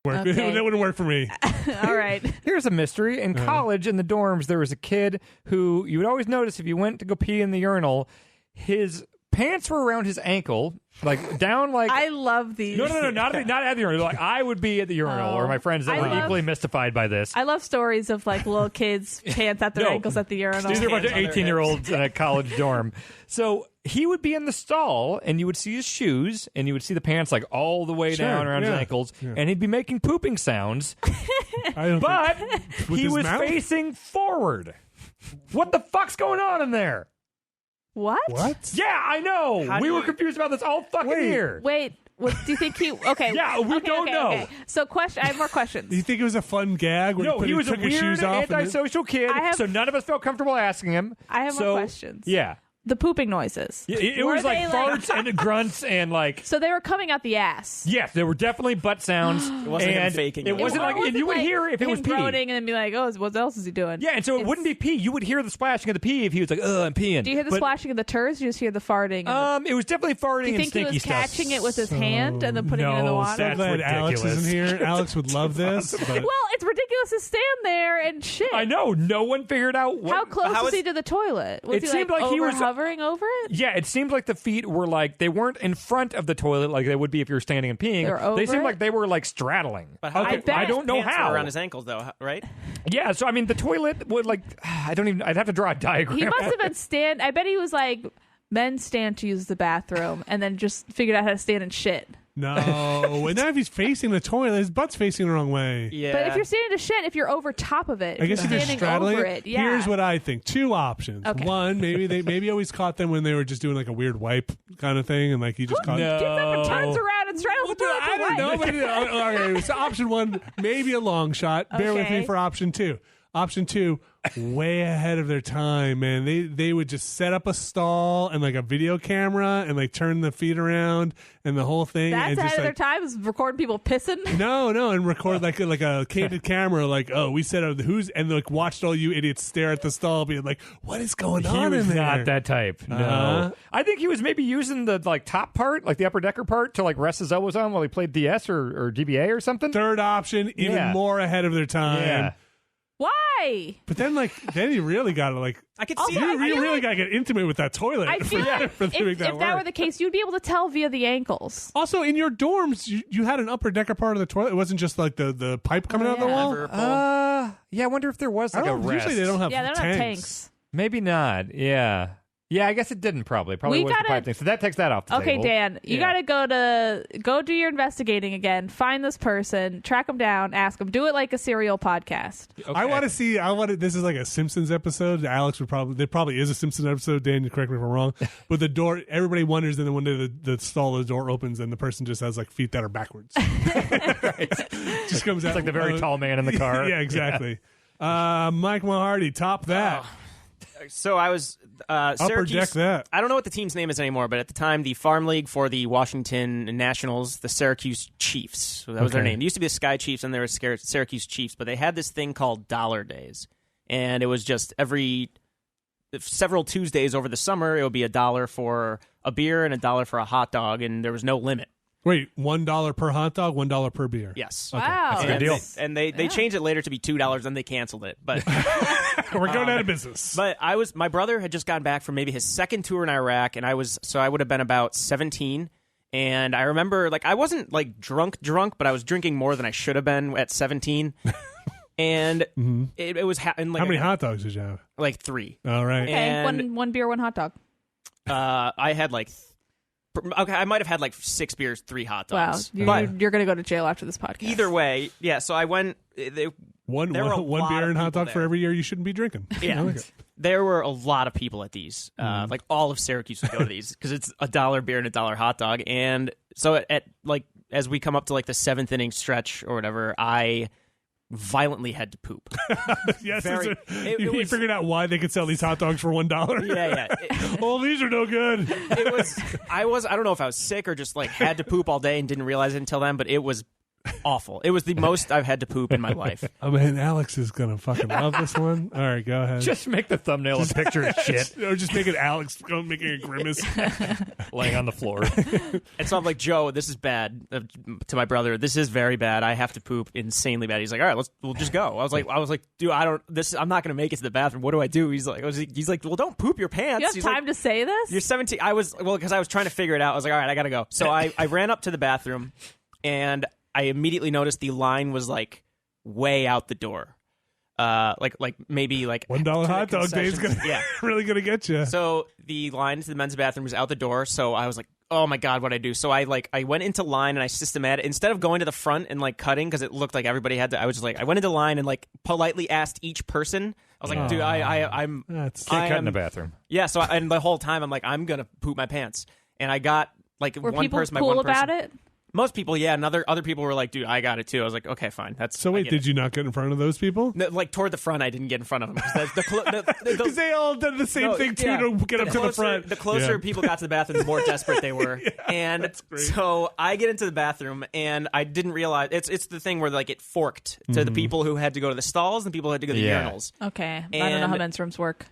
work. Okay. That wouldn't work for me. All right. Here's a mystery. In college, in the dorms, there was a kid who you would always notice if you went to go pee in the urinal, his pants were around his ankle, like down like... I love these. No, not at the urinal. Like, I would be at the urinal, or my friends that I were love- equally mystified by this. I love stories of like little kids pants at their No. ankles at the urinal. These are a bunch of Hands on their 18-year-olds in a college dorm. So he would be in the stall, and you would see his shoes, and you would see the pants like all the way down around his ankles, and he'd be making pooping sounds, but he his was mouth? facing forward. What the fuck's going on in there? What? Yeah, I know. How We do were you- confused about this all fucking year. Wait. What do you think he? Okay. Yeah, we don't know. Okay. So, question. I have more questions. Do you think it was a fun gag? Where No, he was a took his weird shoes off and then- antisocial kid, I have- so none of us felt comfortable asking him. I have So, more questions. Yeah. The pooping noises. It Were was like they, farts and grunts and like... So they were coming out the ass. Yes, there were definitely butt sounds. It wasn't him and faking it. it. wasn't like, and you would hear if it him was pee. groaning and then be like, "Oh, what else is he doing?" Yeah, and so it wouldn't be pee. You would hear the splashing of the pee if he was like, "Oh, I'm peeing." Do you hear the But, splashing of the turds? You just hear the farting. And It was definitely farting do you and think he stinky was stuff. catching it with his hand and then putting it in the No, water? I'm that's glad Alex ridiculous. isn't here. Alex would love this. But Well, it's ridiculous to stand there and shit. I know. No one figured out what. How close how was is- he to the toilet? Was It he seemed like, like he was- hovering over it? Yeah, it seemed like the feet were like they weren't in front of the toilet like they would be if you were standing and peeing. They were over seemed it? like they were like straddling. But how I bet. I don't know pants how. were around his ankles, though, right? Yeah, so I mean, the toilet would like I don't even. I'd have to draw a diagram. He must have been I bet he was like, men stand to use the bathroom, and then just figured out how to stand and shit. no, and now if he's facing the toilet, his butt's facing the wrong way. Yeah. But if you're standing to shit, if you're over top of it, I guess if you're standing straddling over it, it, yeah. here's what I think. Two options. Okay. One, maybe always caught them when they were just doing like a weird wipe kind of thing, and like he just caught. No. turns around and straddles the toilet. I don't know. But, okay, so option one, maybe a long shot. Bear with me Okay. for option two. Option two, way ahead of their time, man. They would just set up a stall and like a video camera and like turn the feet around and the whole thing. That's and ahead just of their like, time, is recording people pissing. No, and record like a candid camera, like, oh, we set up who's and like watched all you idiots stare at the stall, being like, what is going He on was in there? not that type. No, Uh-huh. I think he was maybe using the like top part, like the upper decker part, to like rest his elbows on while he played DS or GBA or something. Third option, even Yeah. more ahead of their time. Yeah. Why? But then you really got to like. I could Also, see I it. You feel really like- got to get intimate with that toilet I feel like for to make if that that work. were the case, you'd be able to tell via the ankles. Also, in your dorms, you had an upper decker part of the toilet. It wasn't just like the pipe coming out of the yeah. wall. Liverpool. Yeah, I wonder if there was I like a don't, rest. usually they don't have Yeah, they don't tanks. have tanks. Maybe not. Yeah. Yeah, I guess it didn't probably. Probably We was the gotta- pipe thing. So that takes that off the Okay, table. Dan, you Yeah. gotta go do your investigating again. Find this person, track them down, ask them. Do it like a serial podcast. Okay. I want to see. This is like a Simpsons episode. Alex would probably. There probably is a Simpsons episode. Dan, you correct me if I'm wrong. But the door, everybody wonders. Then one day the stall, the door opens, and the person just has like feet that are backwards. Just comes out It's like the very tall man in the car. Yeah, exactly. Mike Mahardy, top that. So I was Upper Syracuse. deck that. I don't know what the team's name is anymore, but at the time, the farm league for the Washington Nationals, the Syracuse Chiefs. So that was their Okay. name. It used to be the Sky Chiefs, and they were Syracuse Chiefs. But they had this thing called Dollar Days, and it was just several Tuesdays over the summer. It would be $1 for a beer and $1 for a hot dog, and there was no limit. Wait, $1 per hot dog, $1 per beer. Yes. Wow, That's a good deal. And they changed it later to be $2, then they canceled it. But We're going out of business. But my brother had just gotten back from maybe his second tour in Iraq, and I would have been about 17. And I remember, like, I wasn't like drunk, but I was drinking more than I should have been at 17. And it was and like How many hot dogs did you have? like 3. All right. Okay, And- one beer, one hot dog. I had like I might have had like 6 beers, 3 hot Wow, dogs. you're going to go to jail after this podcast. Either way, yeah. So I went. One there were a one lot beer of and hot people dog for there. every year you shouldn't be drinking. Yeah. I like it. There were a lot of people at these. Like all of Syracuse would go to these because it's $1 beer and $1 hot dog. And so at like as we come up to like the 7th inning stretch or whatever, I violently had to poop. Yes, Very- you was- figured out why they could sell these hot dogs for $1. Yeah. Oh, these are no good. It was. I don't know if I was sick or just like had to poop all day and didn't realize it until then. But it was awful. It was the most I've had to poop in my life. Oh man, Alex is gonna fucking love this one. All right, go ahead. Just make the thumbnail a picture of shit Or just make it Alex making a grimace. laying on the floor. And so I'm like, Joe, this is bad. To my brother, this is very bad. I have to poop insanely bad. He's like, all right, we'll just go. I was like, dude, I'm not gonna make it to the bathroom. What do I do? He's like, well, don't poop your pants. You have He's time to say this? You're 17. Because I was trying to figure it out. I was like, all right, I gotta go. So I ran up to the bathroom, and I immediately noticed the line was like way out the door. Like maybe like $1 hot dog day is really gonna get you. So the line to the men's bathroom was out the door. So I was like, oh my God, what'd I do? So I went into line and I systematic instead of going to the front and like cutting because it looked like everybody had to. I was just like, I went into line and like politely asked each person. I was like, dude, I'm can't cut in the bathroom. Yeah. So and the whole time I'm like, I'm gonna poop my pants, and I got like Were one people person. cool one person. about it? Most people, yeah, and other people were like, dude, I got it too. I was like, okay, fine. So wait, did you not get in front of those people? No, like toward the front, I didn't get in front of them Because they all did the same thing too to get up to the front. The closer people got to the bathroom, the more desperate they were. And so I get into the bathroom, and I didn't realize it's the thing where like it forked to the people who had to go to the stalls and people who had to go to the urinals. Okay, I don't know how men's rooms work.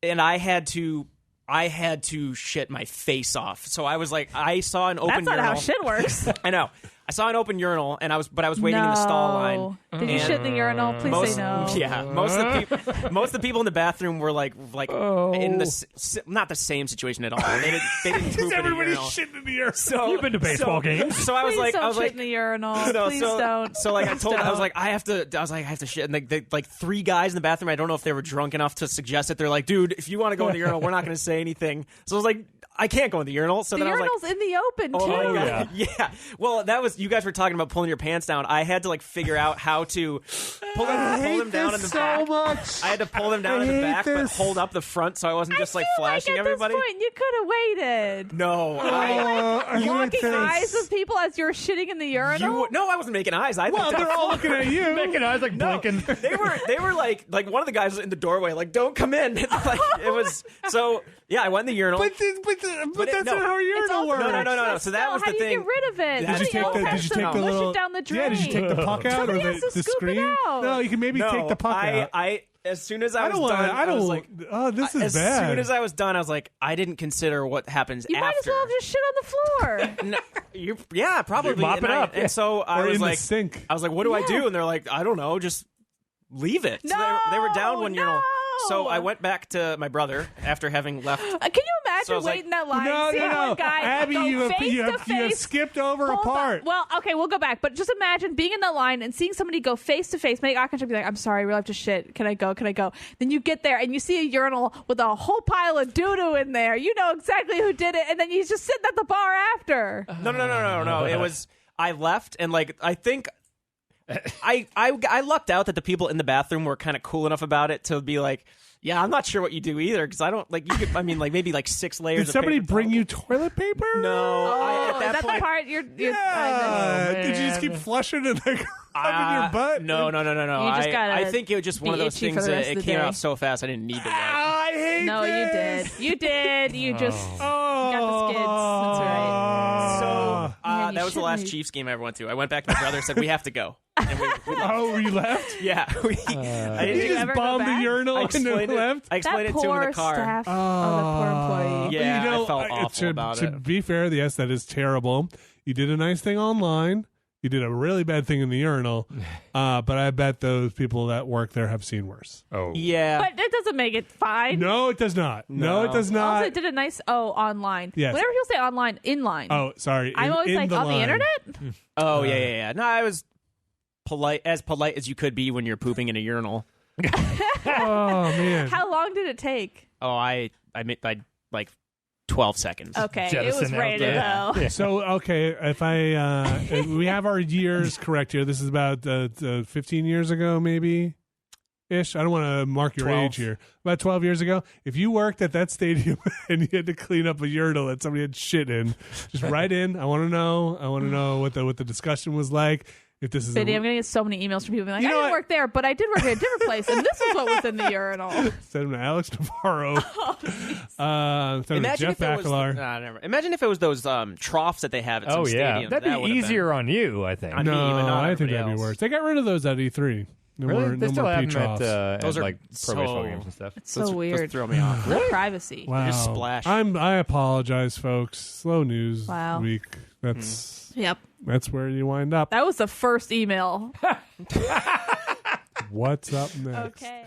And I had to shit my face off. So I was like, I saw an open urinal. That's not how shit works. I know. I saw an open urinal, and I was waiting in the stall line. Did you shit in the urinal? Please say no. Yeah, most of the people in the bathroom were like in the not the same situation at all. They didn't poop in the Everybody's urinal. shitting in the urinal. So you've been to baseball games. So I was Please like, don't shit in the urinal. Please don't. So like I told, Don't. I was like, I have to shit, and like three guys in the bathroom. I don't know if they were drunk enough to suggest it. They're like, dude, if you want to go in the urinal, we're not going to say anything. So I was like, I can't go in the urinal. So The then I was urinal's like, in the open too. oh my God. Yeah. Well, that was you guys were talking about pulling your pants down. I had to like figure out how to pull them down in the back. Much. I had to pull them down in the back, but hold up the front so I wasn't just like flashing at everybody. This point, you could have waited. No, Locking eyes with people as you're shitting in the urinal. no, I wasn't making eyes. Well, they're all looking at you. Making eyes like blinking. They were like one of the guys was in the doorway, like, don't come in. Like it was so. Yeah, I went in the urinal. But that's not how a urinal works. No. So that was how the do you thing. get rid of it? Did you take the little? Push it down the drain? Yeah, did you take the puck out Somebody or has to the scoop it screen? out. No, you can maybe take the puck out. I as soon as I was don't done, want. I was like, oh, this is as bad. As soon as I was done, I was like, I didn't consider what happens You after. might as well have just shit on the floor. No, yeah, probably Mop it up. And so I or was in like, the sink. I was like, what do I do? And they're like, I don't know, just leave it. So they were down one urinal. So I went back to my brother after having left. Can you imagine So I was waiting that line? No, seeing one guy Abby, go you have face-to-face, skipped over a hold part. on. Well, okay, we'll go back. But just imagine being in that line and seeing somebody go face to face, make eye contact, be like, "I'm sorry, I really have to shit. Can I go? Can I go?" Then you get there and you see a urinal with a whole pile of doo doo in there. You know exactly who did it, and then he's just sitting at the bar after. No. It was I left and like I think. I lucked out that the people in the bathroom were kind of cool enough about it to be like, yeah, I'm not sure what you do either because I don't like you could. I mean, like maybe like 6 layers. Did somebody of paper bring towel. you toilet paper? No. Is that the part you're Yeah. Did you just keep flushing it like in your butt? No. You just gotta I think it was just one of be those itchy for things the that rest it of the came day. out so fast I didn't need to wipe. I hate No, this. you did. You just Oh. got the skids. That's right. So Man, you that was the last shouldn't- Chiefs game I ever went to. I went back to my brother and said, we have to go. And we Oh, were you left? yeah. I You didn't just ever go bombed the back? urinal I and then explained left? I explained That it to him poor in the car. staff. Oh, the poor employee. Yeah, you know, I felt awful about to it. be fair, yes, that is terrible. You did a nice thing online. You did a really bad thing in the urinal. But I bet those people that work there have seen worse. Oh. Yeah. But it doesn't make it fine. No, it does not. No, it does Also, not. it did a nice online. Yes. Whenever people say online, inline. Oh, sorry. I'm always in like the on line. the internet. Oh, yeah. No, I was polite as you could be when you're pooping in a urinal. Oh, man. How long did it take? Oh, I made like 12 seconds. Okay, Jettison it was out ready to there. go. So, okay, if we have our years correct here, this is about 15 years ago, maybe? Ish. I don't want to mark your 12. age here. About 12 years ago, if you worked at that stadium and you had to clean up a urinal that somebody had shit in, just write in. I want to know. I want to know what the discussion was like. if this is Vinny, I'm going to get so many emails from people being like, You I know didn't what? work there, but I did work at a different place, and this is what was in the urinal. send them to Alex Navarro. Send them to Imagine Jeff if it was Bakalar. never. Imagine if it was those troughs that they have at some stadiums. That'd That be would've easier on you, I think. On me, but No, not I think everybody that'd be else. worse. They got rid of those at E3. No Really? more, They no still more have P them troughs. at Those are like pro so- baseball games and stuff. It's so Those weird. throw me off. No privacy. Wow. just splash. I apologize, folks. Slow news Wow. week. That's Yep. that's where you wind up. That was the first email. What's up next? Okay.